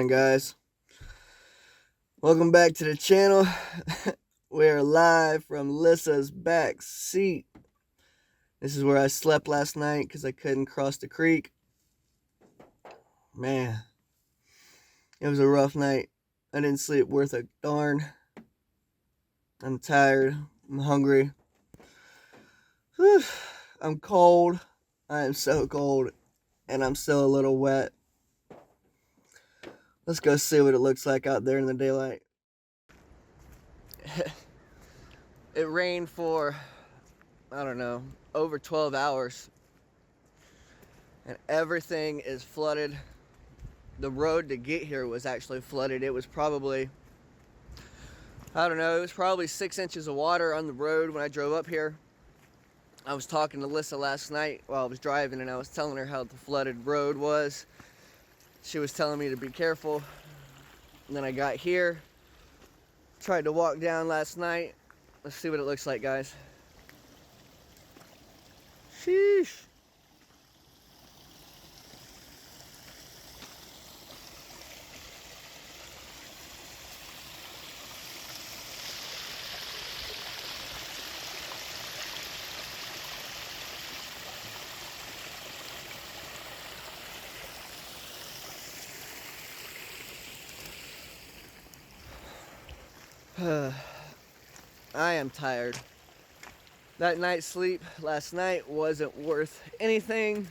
morning, guys. Welcome back to the channel. We're live from Lyssa's back seat. This is where I slept last night because I couldn't cross the creek. Man, it was a rough night. I didn't sleep worth a darn. I'm tired. I'm hungry. Whew. I'm cold. I am so cold. And I'm still a little wet. Let's go see what it looks like out there in the daylight. It rained for, I don't know, over 12 hours. And everything is flooded. The road to get here was actually flooded. It was probably, I don't know, it was probably 6 inches of water on the road when I drove up here. I was talking to Lyssa last night while I was driving, and I was telling her how the flooded road was. She was telling me to be careful. And then I got here, tried to walk down last night. Let's see what it looks like, guys. Sheesh. I am tired. That night's sleep last night wasn't worth anything.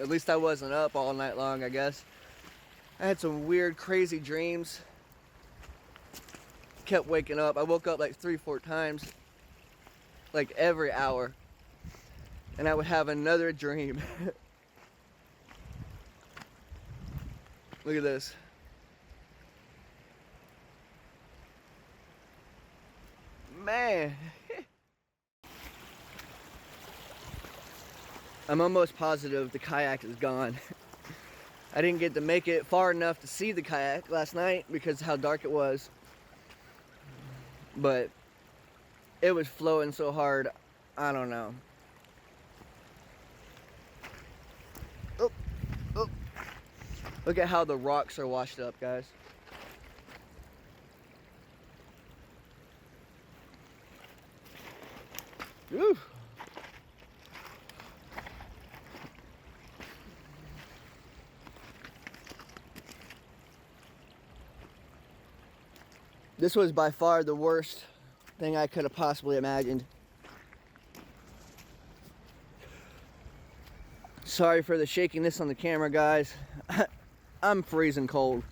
At least I wasn't up all night long, I guess. I had some weird, crazy dreams. Kept waking up. I woke up like 3-4 times, like every hour. And I would have another dream. Look at this. Man. I'm almost positive the kayak is gone. I didn't get to make it far enough to see the kayak last night because of how dark it was. But it was flowing so hard, I don't know. Oh, oh. Look at how the rocks are washed up, guys. Woo. This was by far the worst thing I could have possibly imagined. Sorry for the shakiness on the camera, guys. I'm freezing cold.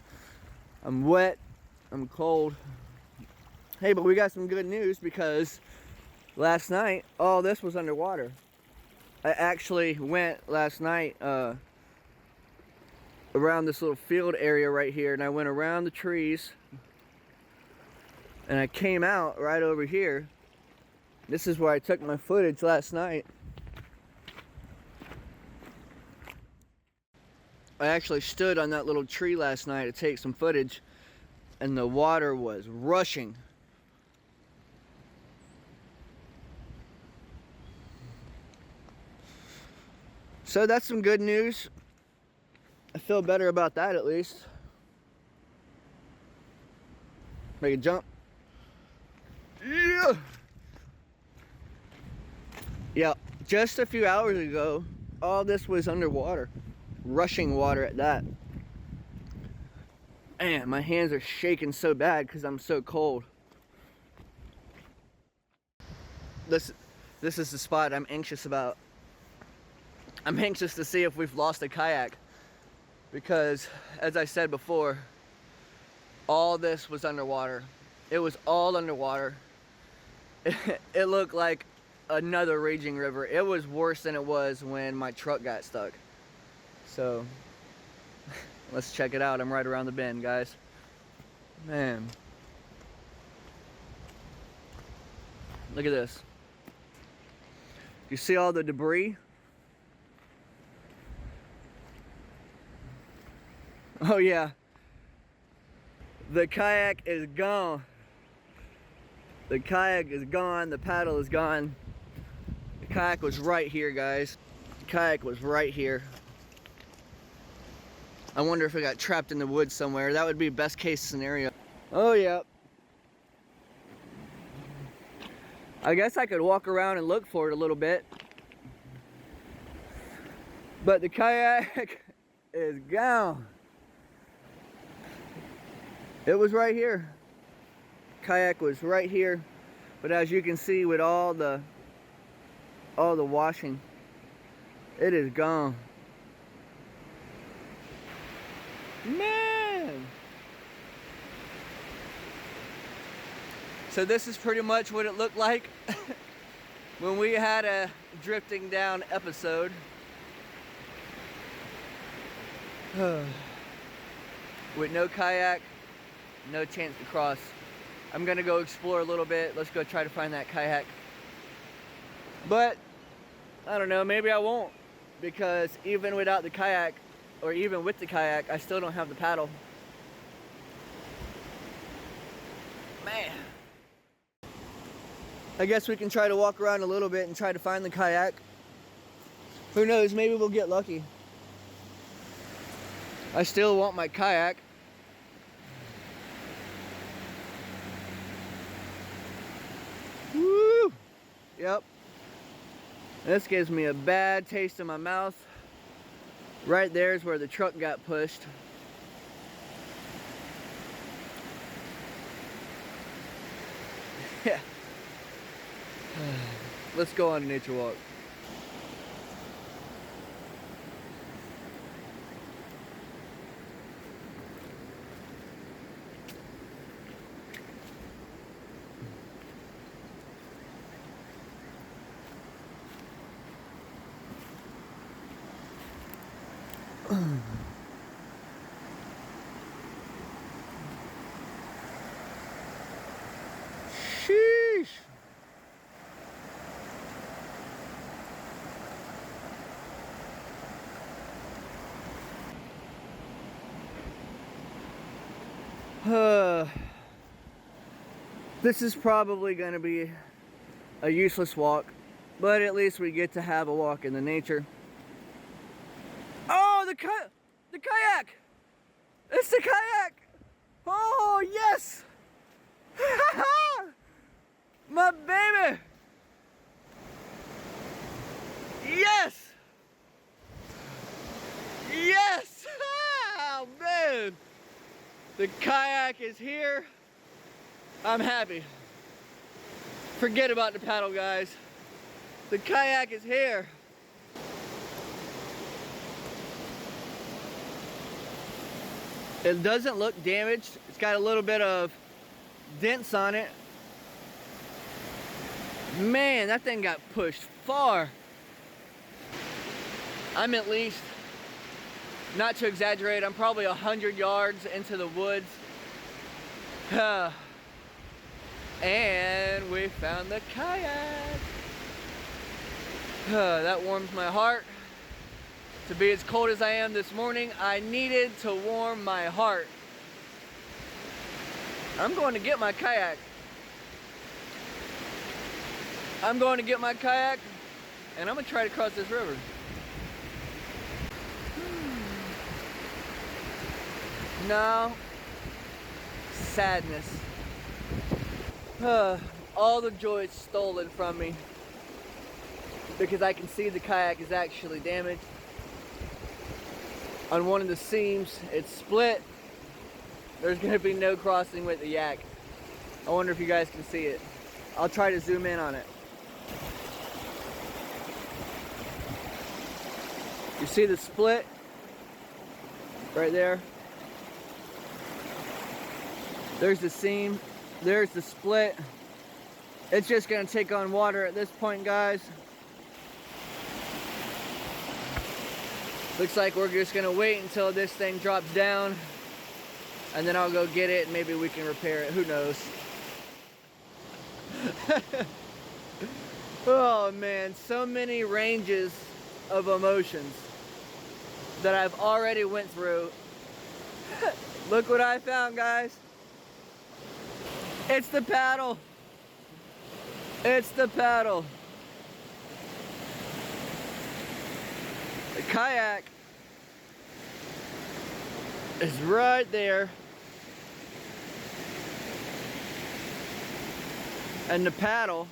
I'm wet. I'm cold. Hey, but we got some good news because last night, all this was underwater. I actually went last night around this little field area right here, and I went around the trees. And I came out right over here. This is where I took my footage last night. I actually stood on that little tree last night to take some footage, and the water was rushing. So that's some good news. I feel better about that at least. Make a jump. Yeah, just a few hours ago, all this was underwater. Rushing water at that. Man, my hands are shaking so bad because I'm so cold. This is the spot I'm anxious about. I'm anxious to see if we've lost a kayak. Because, as I said before, all this was underwater. It was all underwater. It looked like another raging river. It was worse than it was when my truck got stuck. So, let's check it out. I'm right around the bend, guys. Man. Look at this. You see all the debris? Oh yeah. The kayak is gone. The kayak is gone. The paddle is gone. The kayak was right here, guys. The kayak was right here. I wonder if it got trapped in the woods somewhere. That would be best case scenario. Oh yeah. I guess I could walk around and look for it a little bit. But the kayak is gone. It was right here. Kayak was right here. But as you can see with all the washing, it is gone. Man! So this is pretty much what it looked like when we had a drifting down episode. With no kayak, no chance to cross. I'm gonna go explore a little bit. Let's go try to find that kayak. But I don't know, maybe I won't, because even without the kayak, or even with the kayak, I still don't have the paddle. Man. I guess we can try to walk around a little bit and try to find the kayak. Who knows, maybe we'll get lucky. I still want my kayak. Woo! Yep. This gives me a bad taste in my mouth. Right there is where the truck got pushed. Yeah. Let's go on a nature walk. Sheesh. This is probably going to be a useless walk, but at least we get to have a walk in the nature. Oh, the kayak! It's the kayak! Oh, yes! My baby! Yes! Yes! Oh, man! The kayak is here. I'm happy. Forget about the paddle, guys. The kayak is here. It doesn't look damaged. It's got a little bit of dents on it. Man, that thing got pushed far. I'm at least, not to exaggerate, I'm probably 100 yards into the woods. And we found the kayak. That warms my heart. To be as cold as I am this morning, I needed to warm my heart. I'm going to get my kayak. I'm going to get my kayak, and I'm going to try to cross this river. No. Sadness. All the joy is stolen from me because I can see the kayak is actually damaged. On one of the seams, it's split. There's going to be no crossing with the yak. I wonder if you guys can see it. I'll try to zoom in on it. You see the split right there? There's the seam. There's the split. It's just going to take on water at this point, guys. Looks like we're just going to wait until this thing drops down, and then I'll go get it and maybe we can repair it. Who knows? Oh man, so many ranges of emotions that I've already went through. Look what I found, guys. It's the paddle. It's the paddle. The kayak is right there. And the paddle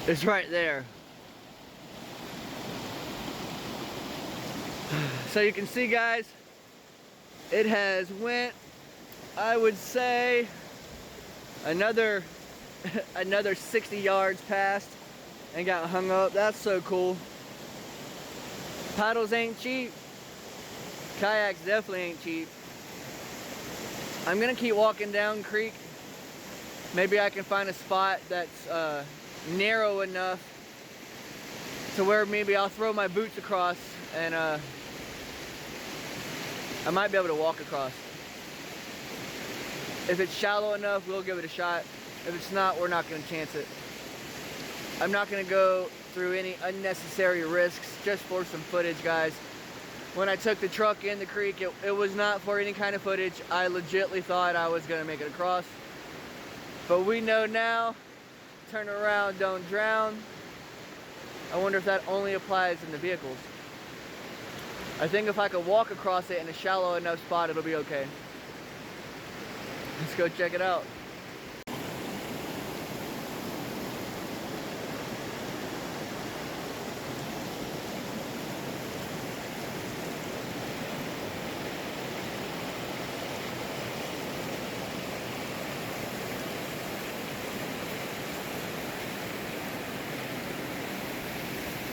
is right there. So you can see, guys, it has went, I would say, another 60 yards past and got hung up. That's so cool. Paddles ain't cheap. Kayaks definitely ain't cheap. I'm gonna keep walking down creek. Maybe I can find a spot that's narrow enough to where maybe I'll throw my boots across and I might be able to walk across. If it's shallow enough, we'll give it a shot. If it's not, we're not gonna chance it. I'm not gonna go through any unnecessary risks just for some footage, guys. When I took the truck in the creek, it was not for any kind of footage. I legitimately thought I was gonna make it across. But we know now, turn around, don't drown. I wonder if that only applies in the vehicles. I think if I could walk across it in a shallow enough spot, it'll be okay. Let's go check it out.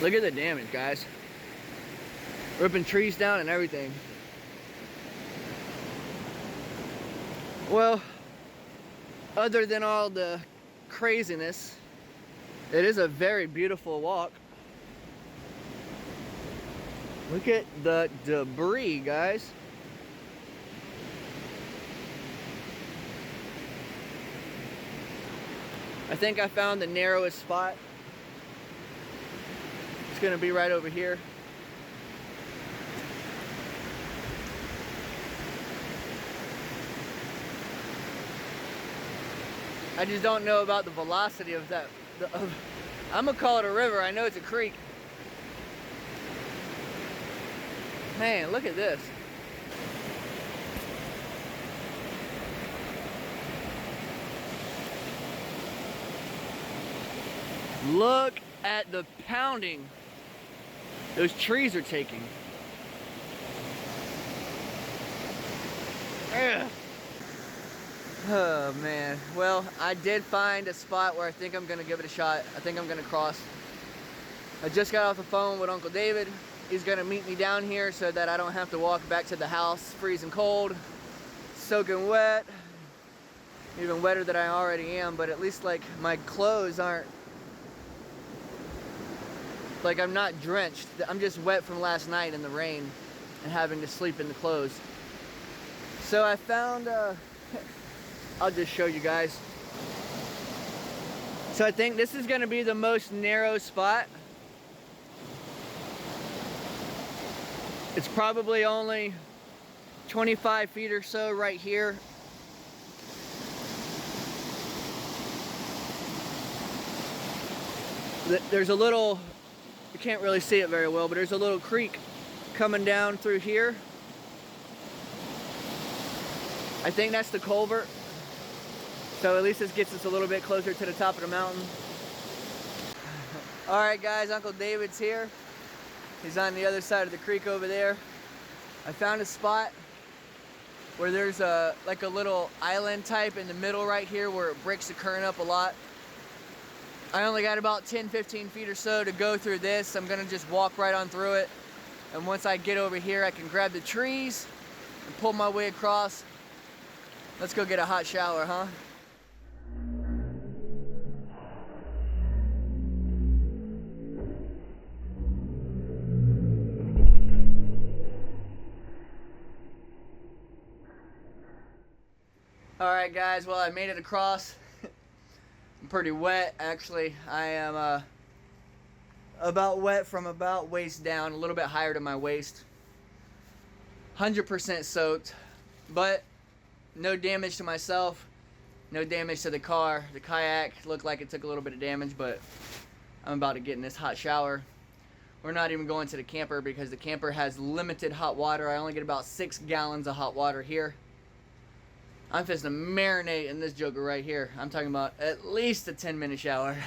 Look at the damage, guys. Ripping trees down and everything. Well, other than all the craziness, it is a very beautiful walk. Look at the debris, guys. I think I found the narrowest spot. It's gonna be right over here. I just don't know about the velocity of that. I'm gonna call it a river. I know it's a creek. Man, look at this. Look at the pounding those trees are taking. Ugh. Oh man, well, I did find a spot where I think I'm gonna give it a shot. I think I'm gonna cross. I just got off the phone with Uncle David. He's gonna meet me down here so that I don't have to walk back to the house freezing cold, soaking wet, even wetter than I already am, but at least like my clothes aren't, like I'm not drenched. I'm just wet from last night in the rain and having to sleep in the clothes. So I found, I'll just show you guys. So I think this is gonna be the most narrow spot. It's probably only 25 feet or so right here. There's a little, you can't really see it very well, but there's a little creek coming down through here. I think that's the culvert. So at least this gets us a little bit closer to the top of the mountain. All right, guys, Uncle David's here. He's on the other side of the creek over there. I found a spot where there's like a little island type in the middle right here where it breaks the current up a lot. I only got about 10-15 feet or so to go through this. I'm gonna just walk right on through it. And once I get over here, I can grab the trees and pull my way across. Let's go get a hot shower, huh? Alright guys, well I made it across. I'm pretty wet actually. I am about wet from about waist down, a little bit higher to my waist. 100% soaked, but no damage to myself, no damage to the car. The kayak looked like it took a little bit of damage, but I'm about to get in this hot shower. We're not even going to the camper because the camper has limited hot water. I only get about 6 gallons of hot water here. I'm fixing to marinate in this joker right here. I'm talking about at least a 10-minute shower.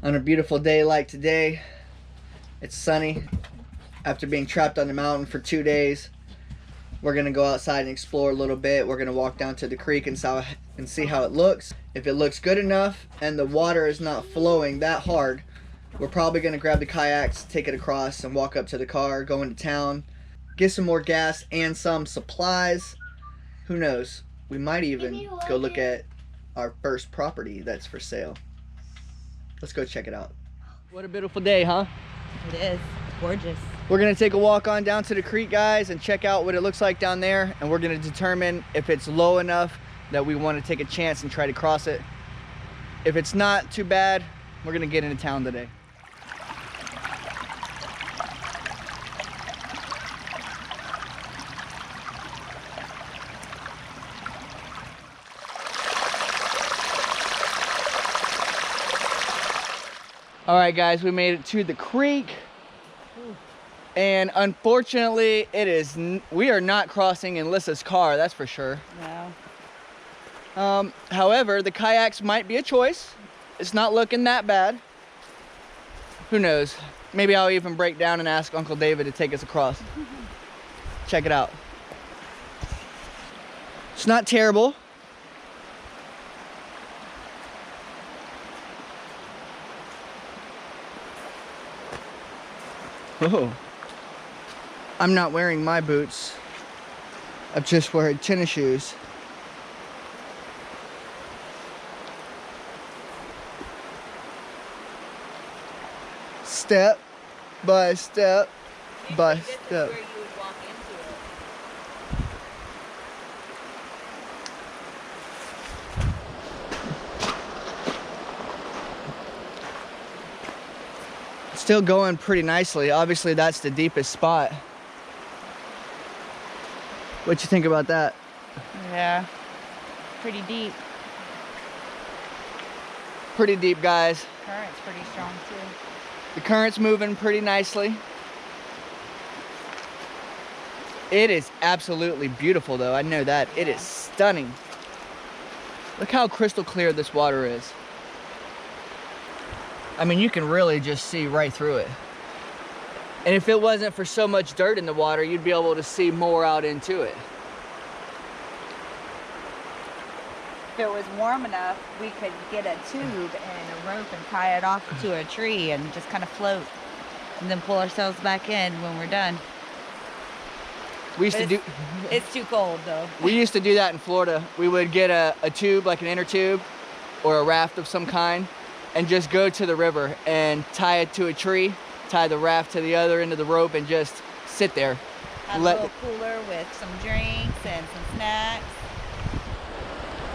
On a beautiful day like today, it's sunny. After being trapped on the mountain for 2 days, we're gonna go outside and explore a little bit. We're gonna walk down to the creek and see how it looks. If it looks good enough and the water is not flowing that hard, we're probably gonna grab the kayaks, take it across and walk up to the car, go into town, get some more gas and some supplies. Who knows? We might even go look at our first property that's for sale. Let's go check it out. What a beautiful day, huh? It is. Gorgeous. We're gonna take a walk on down to the creek, guys, and check out what it looks like down there, and we're gonna determine if it's low enough that we want to take a chance and try to cross it. If it's not too bad, we're gonna get into town today. All right, guys, we made it to the creek, and unfortunately, we are not crossing in Lyssa's car, that's for sure. No. However, the kayaks might be a choice. It's not looking that bad. Who knows? Maybe I'll even break down and ask Uncle David to take us across. Check it out. It's not terrible. Oh, I'm not wearing my boots. I'm just wearing tennis shoes. Step by step by step. Still going pretty nicely. Obviously, that's the deepest spot. What you think about that? Yeah, pretty deep. Pretty deep, guys. Current's pretty strong too. The current's moving pretty nicely. It is absolutely beautiful, though. I know that. Yeah. It is stunning. Look how crystal clear this water is. I mean, you can really just see right through it. And if it wasn't for so much dirt in the water, you'd be able to see more out into it. If it was warm enough, we could get a tube and a rope and tie it off to a tree and just kind of float and then pull ourselves back in when we're done. We used to do... It's too cold, though. We used to do that in Florida. We would get a tube, like an inner tube, or a raft of some kind, and just go to the river and tie it to a tree, tie the raft to the other end of the rope, and just sit there. Have a little cooler with some drinks and some snacks.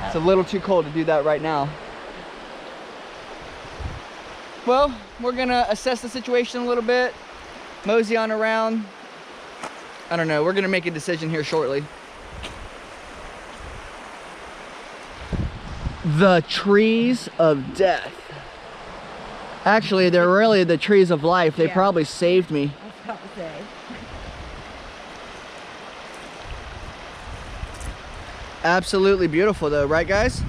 It's a little too cold to do that right now. Well, we're gonna assess the situation a little bit, mosey on around. I don't know, we're gonna make a decision here shortly. The trees of death. Actually, they're really the trees of life. They probably saved me. I was about to say. Absolutely beautiful though, right guys?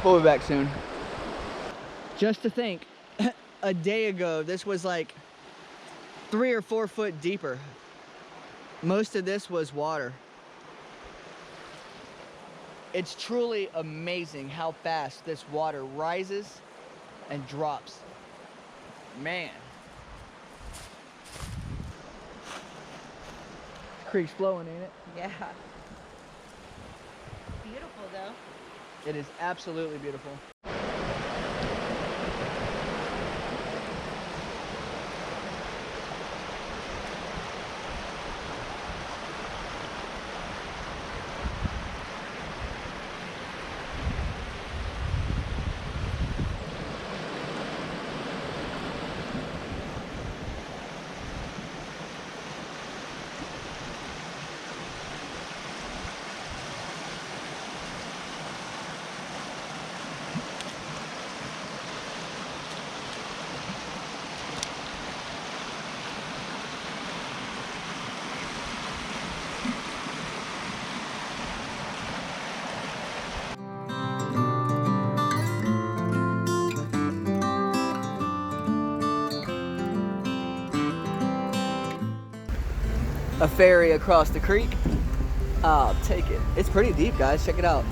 We'll be back soon. Just to think, a day ago, this was like 3 or 4 foot deeper. Most of this was water. It's truly amazing how fast this water rises and drops. Man. creek's flowing, ain't it? Yeah. Beautiful though. It is absolutely beautiful. A ferry across the creek. I'll take it. It's pretty deep, guys. Check it out.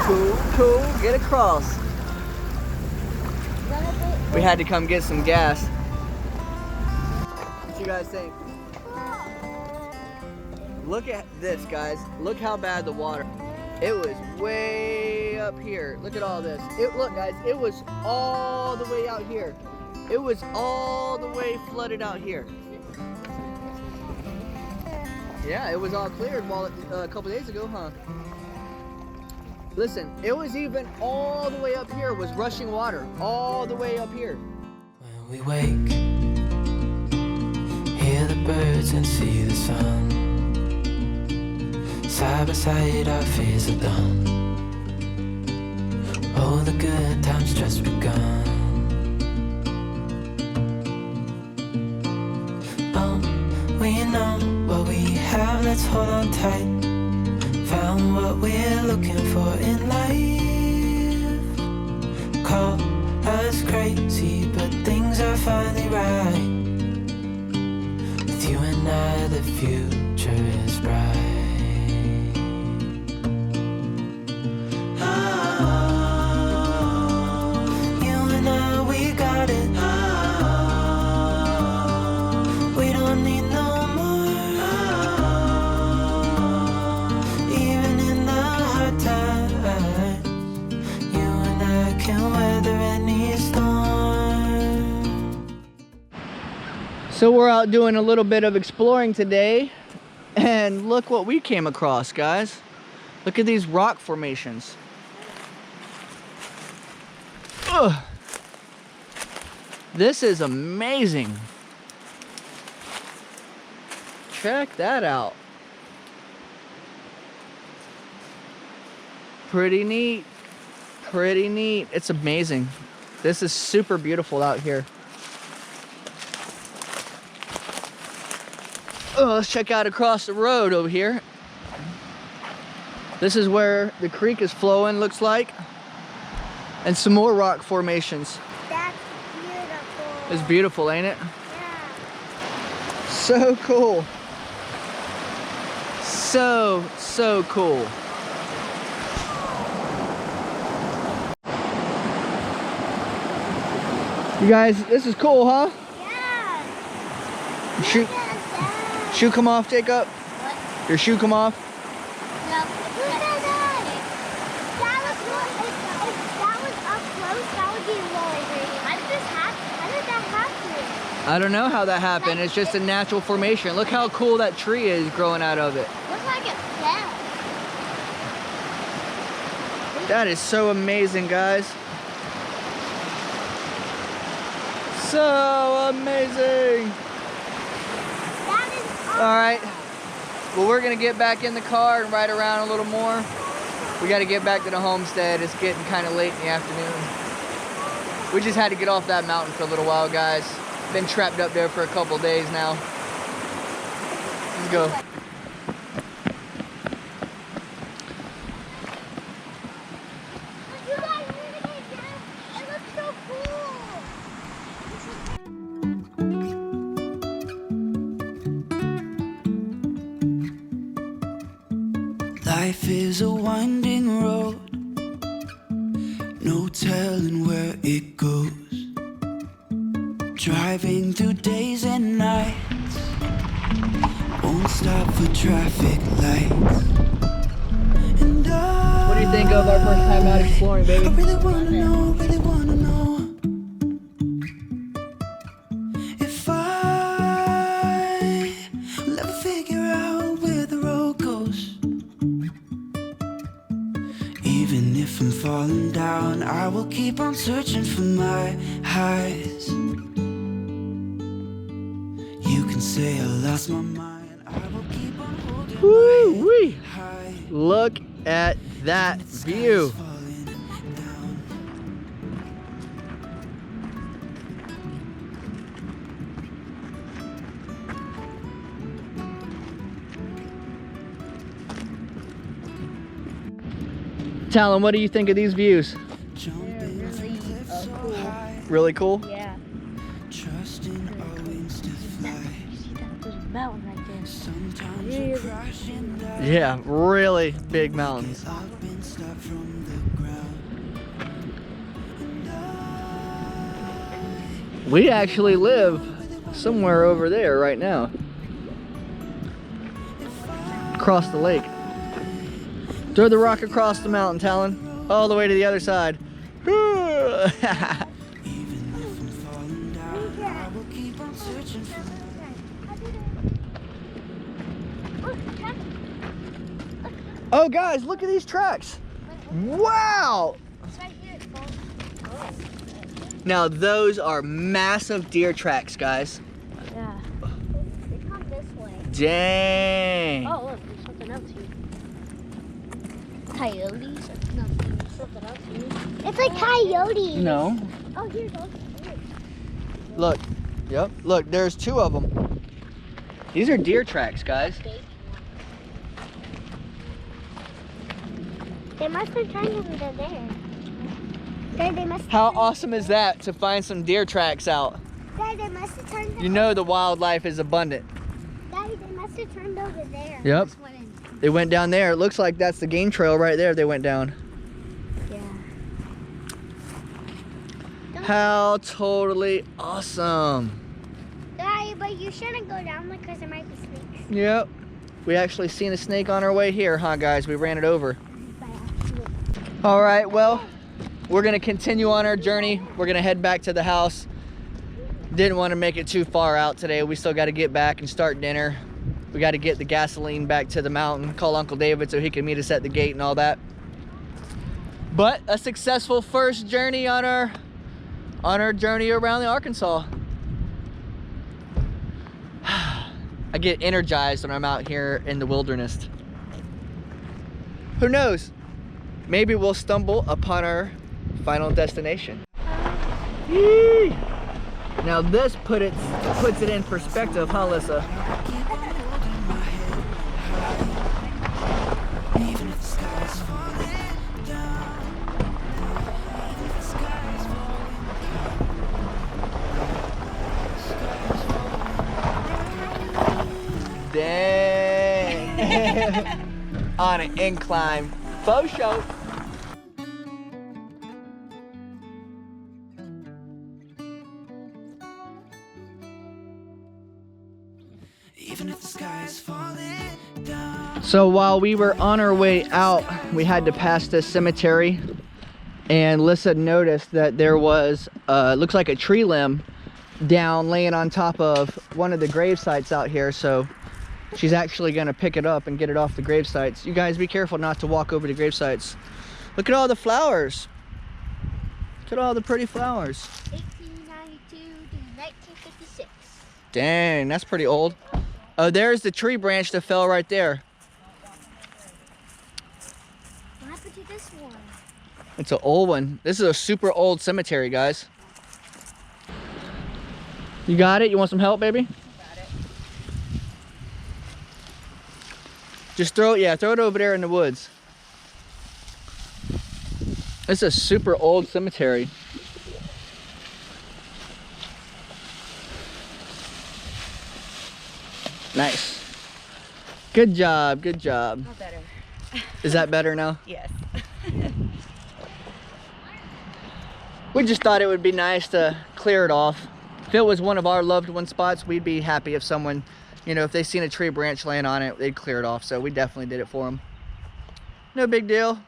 Cool, cool. Get across. We had to come get some gas. What you guys think? Look at this, guys. Look how bad the water. It was way up here. Look at all this. Look, guys, it was all the way out here. It was all the way flooded out here. Yeah, it was all cleared a couple days ago, huh? Listen, it was even all the way up here, was rushing water, all the way up here. When we wake, hear the birds and see the sun. Side by side, our fears are done. Oh, the good times just begun. Oh, we know what we have, let's hold on tight. Found what we're looking for in life. Call us crazy, but things are finally right. With you and I, the future is bright. So we're out doing a little bit of exploring today, and look what we came across, guys. Look at these rock formations. Ugh. This is amazing. Check that out. Pretty neat. Pretty neat. It's amazing. This is super beautiful out here. Oh, let's check out across the road over here. This is where the creek is flowing, looks like. And some more rock formations. That's beautiful. It's beautiful, ain't it? Yeah. So cool. So cool. You guys, this is cool, huh? Yeah. Shoe come off, Jacob? What? Your shoe come off? No. Look at that. If that was up close, that would be low. How did that happen? I don't know how that happened. It's just a natural formation. Look how cool that tree is growing out of it. Looks like it fell. That is so amazing, guys. So amazing. That is awesome. All right. Well, we're going to get back in the car and ride around a little more. We got to get back to the homestead. It's getting kind of late in the afternoon. We just had to get off that mountain for a little while, guys. Been trapped up there for a couple days now. Let's go. You guys need to get down. It looks so cool. Life is a winding road, no telling where it goes. Driving through days and nights, won't stop for traffic lights. And What do you think of our first time out exploring, baby? I really wanna know, really wanna know if I will ever figure out where the road goes. Even if I'm falling down, I will keep on searching for my highs. You can say I lost my mind, I will keep on holding my Woo-wee. head high. Look at that view. Falling down. Talon, what do you think of these views? Jumping from cliffs so cool. high. Really cool? Yeah. Trusting our wings to fly. You see that? There's a mountain right there. Sometimes we crash and die. Yeah, really big mountains. Up and stop from the ground. And We actually live somewhere over there right now. Across the lake. Throw the rock across the mountain, Talon. All the way to the other side. even if I'm falling down, I will keep on searching for Oh guys, look at these tracks. Wow! It's right here. Now those are massive deer tracks, guys. Yeah. They come this way. Dang. Oh, look, there's something else here. Coyotes? No, there's something else here. It's like coyotes. No. Oh, here it goes. Look. Yep. Look, there's two of them. These are deer tracks, guys. They must have turned them to there. Dad, they must. How awesome is that to find some deer tracks out? Dad, they must have turned. You know the wildlife is abundant. Daddy, they must have turned over there. Yep. Just went in. They went down there. It looks like that's the game trail right there they went down. Yeah. How totally awesome. Daddy, but you shouldn't go down there because there might be snakes. Yep. We actually seen a snake on our way here, huh guys? We ran it over. By accident. All right, well, we're gonna continue on our journey. We're gonna head back to the house. Didn't want to make it too far out today. We still got to get back and start dinner. We got to get the gasoline back to the mountain, call Uncle David so he can meet us at the gate and all that. But a successful first journey on our journey around the Arkansas. I get energized when I'm out here in the wilderness. Who knows? Maybe we'll stumble upon our final destination. Yee! Now this puts it in perspective, huh, Lyssa? keep on holding my head high. Even if the sky's falling down. Even if the sky's falling Dang! On an incline. Faux show. Even if the sky's falling down. So while we were on our way out, we had to pass this cemetery, and Lyssa noticed that there was, looks like a tree limb down laying on top of one of the grave sites out here. So she's actually gonna pick it up and get it off the grave sites. You guys be careful not to walk over the grave sites. Look at all the flowers. Look at all the pretty flowers. 1892 to 1956. Dang, that's pretty old. Oh, there's the tree branch that fell right there. What happened to this one? It's an old one. This is a super old cemetery, guys. You got it? You want some help, baby? Got it. Just throw it, yeah, throw it over there in the woods. It's a super old cemetery. Nice. Good job, good job. Not better. Is that better now? Yes. We just thought it would be nice to clear it off. if it was one of our loved one spots, we'd be happy if someone, you know, if they seen a tree branch laying on it, they'd clear it off. So we definitely did it for them. No big deal.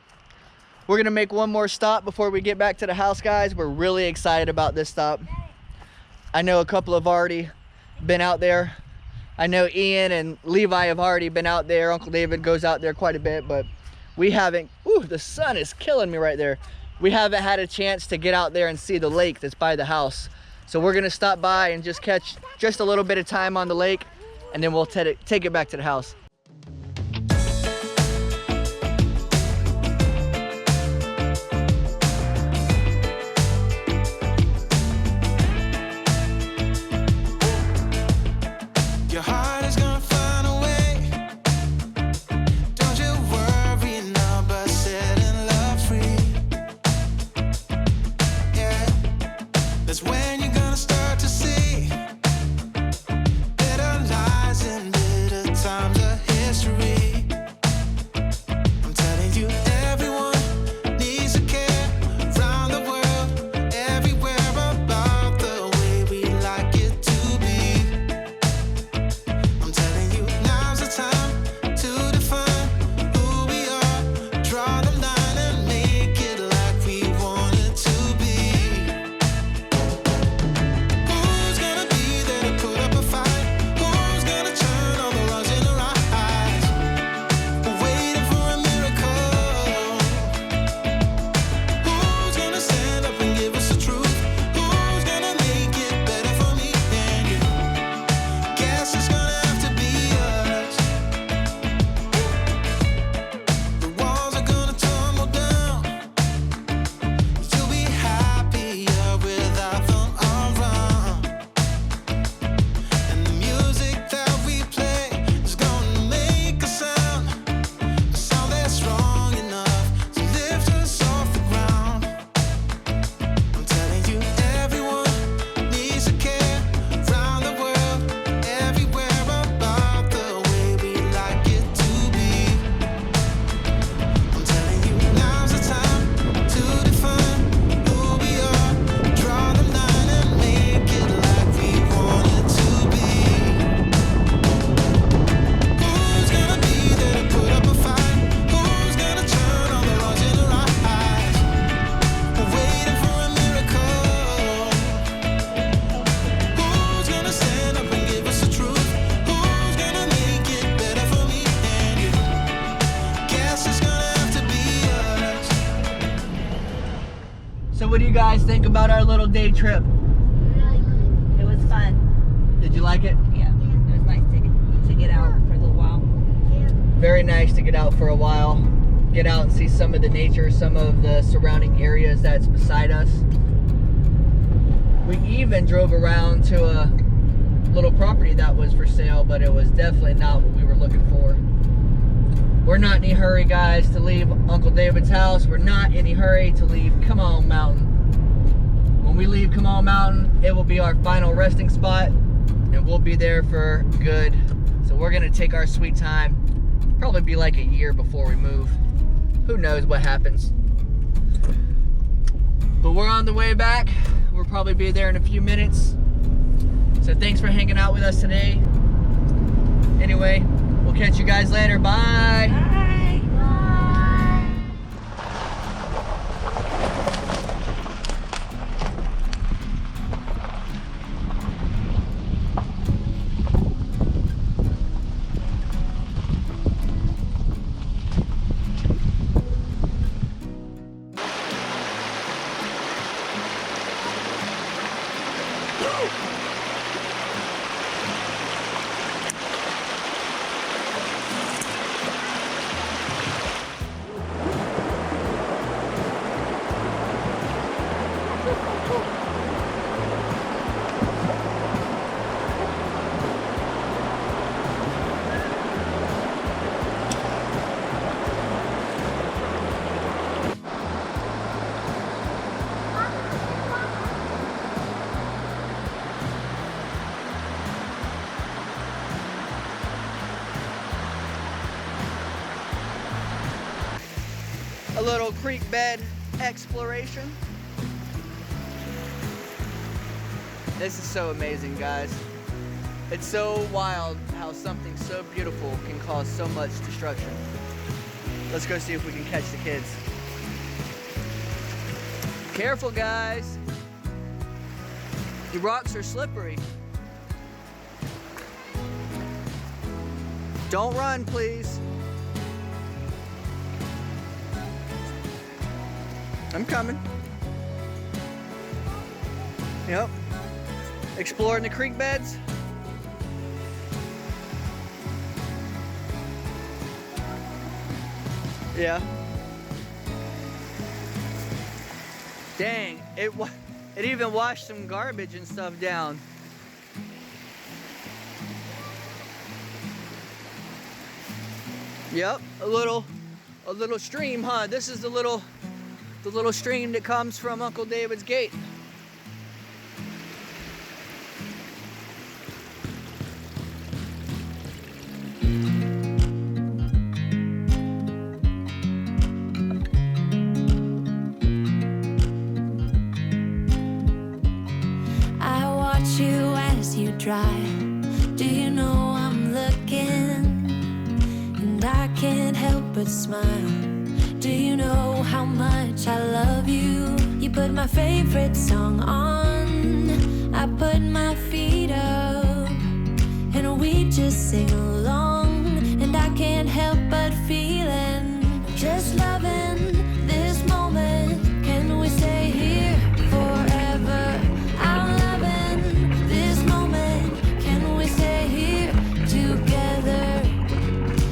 We're gonna make one more stop before we get back to the house, guys. We're really excited about this stop. I know a couple have already been out there. I know Ian and Levi have already been out there. Uncle David goes out there quite a bit, but we haven't. Ooh, the sun is killing me right there. We haven't had a chance to get out there and see the lake that's by the house. So we're gonna stop by and just catch just a little bit of time on the lake, and then we'll take it back to the house. What do you guys think about our little day trip? Really good. It was fun. Did you like it? Yeah. It was nice to get out for a little while. Yeah. Very nice to get out for a while. Get out and see some of the nature, some of the surrounding areas that's beside us. We even drove around to a little property that was for sale, but it was definitely not what we were looking for. We're not in any hurry, guys, to leave Uncle David's house. We're not in any hurry to leave Come On Mountain. When we leave Come On Mountain, it will be our final resting spot, and we'll be there for good. So we're gonna take our sweet time. Probably be like a year before we move. Who knows what happens. But we're on the way back. We'll probably be there in a few minutes. So thanks for hanging out with us today. Anyway, we'll catch you guys later. Bye. Bye. Bye. A little creek bed exploration. This is so amazing, guys. It's so wild how something so beautiful can cause so much destruction. Let's go see if we can catch the kids. Careful, guys. The rocks are slippery. Don't run, please. I'm coming. Yep. Exploring the creek beds. Yeah. Dang, it even washed some garbage and stuff down. Yep, a little stream, huh? This is the little stream that comes from Uncle David's gate. I watch you as you drive. Do you know I'm looking? And I can't help but smile. Do you know how much I love you? You put my favorite song on. I put my feet up, and we just sing along. And I can't help but feeling, just loving this moment. Can we stay here forever? I'm loving this moment. Can we stay here together?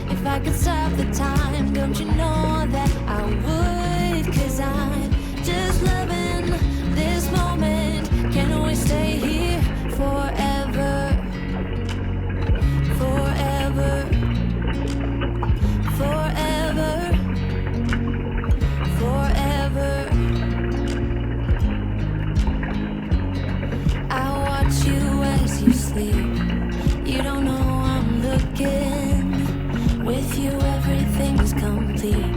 If I could stop the time, don't you know that I would? 'Cause I'm just loving this moment. Can we stay here forever? Forever. Forever. Forever. I watch you as you sleep. You don't know I'm looking. With you everything's complete.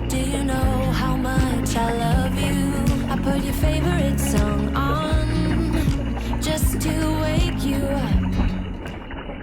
Do you know how much I love you? I put your favorite song